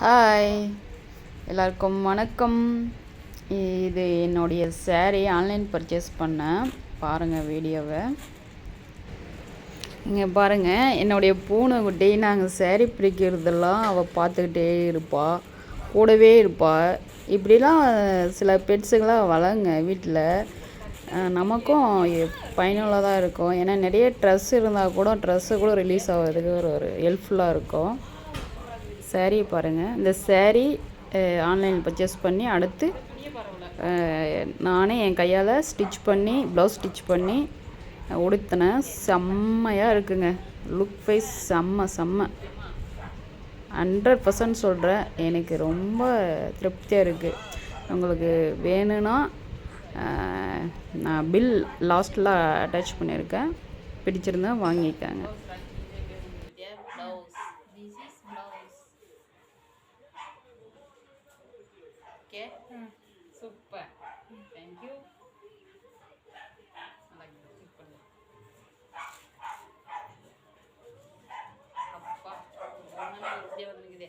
Hi, எல்லாருக்கும் வணக்கம். இது என்னுடைய சேரீ ஆன்லைன் பர்ச்சேஸ் பண்ணேன். பாருங்கள் வீடியோவை. இங்கே பாருங்கள், என்னுடைய பூனைக்குட்டி நாங்கள் சேரீ பிரிக்கிறதெல்லாம் அவள் பார்த்துக்கிட்டே இருப்பாள், கூடவே இருப்பாள். இப்படிலாம் சில பெட்ஸுங்களாம் வளங்க வீட்டில். நமக்கும் பயனுள்ளதாக இருக்கும். ஏன்னா நிறைய ட்ரெஸ் இருந்தால் கூட ட்ரெஸ்ஸு கூட ரிலீஸ் ஆகிறதுக்கு ஒரு ஹெல்ப்ஃபுல்லாக இருக்கும். சேரீ பாருங்கள், இந்த சேரீ ஆன்லைனில் பர்ச்சேஸ் பண்ணி அடுத்து நானே என் கையால் ஸ்டிச் பண்ணி ப்ளவுஸ் ஸ்டிச் பண்ணி உடுத்தினேன். செம்மையாக இருக்குங்க. லுக் வைஸ் செம்ம 100% சொல்கிறேன். எனக்கு ரொம்ப திருப்தியாக இருக்குது. உங்களுக்கு வேணும்னா நான் பில் லாஸ்ட்டில் அட்டாச் பண்ணியிருக்கேன். பிடிச்சிருந்தா வாங்கிக்காங்க. Okay, super, thank you. அப்பா இப்படியே வந்துருக்குதே,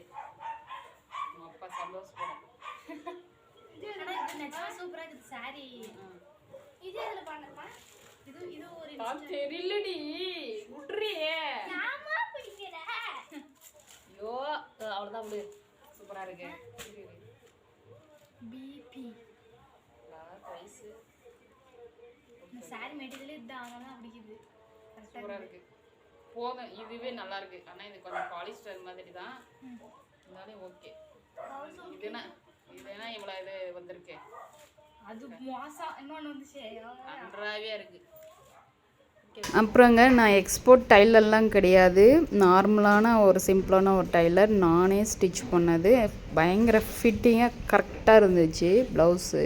அப்பா சந்தோஷப்படும். சூப்பரா இருக்குது சாரி. இது எதுல பண்ணமா? இது ஒரு தெரியலடி, விட்றியே. நாமா பிடிக்கற. ஐயோ, அவ்வளவுதான் விடு. சூப்பரா இருக்கு. பிபி ரைஸ். இந்த சாரி மெட்டீரியல் இதுதான், அதனால பிடிக்குது. சூப்பரா இருக்கு. போதும், இதுவே நல்லா இருக்கு. ஆனா இது கொஞ்சம் பாலிஸ்டர் மாதிரி தான் இருந்தாலும் ஓகே. இதுனா இவ்வளோ இது வந்திருக்கு. அது மோசம் இன்னொன்று வந்துச்சு, நன்றாவே இருக்கு. அப்புறங்க, நான் எக்ஸ்போர்ட் டைலர்லாம் கிடையாது. நார்மலான ஒரு சிம்பிளான ஒரு டைலர். நானே ஸ்டிச் பண்ணது. பயங்கர ஃபிட்டிங்காக கரெக்டாக இருந்துச்சு ப்ளவுஸு.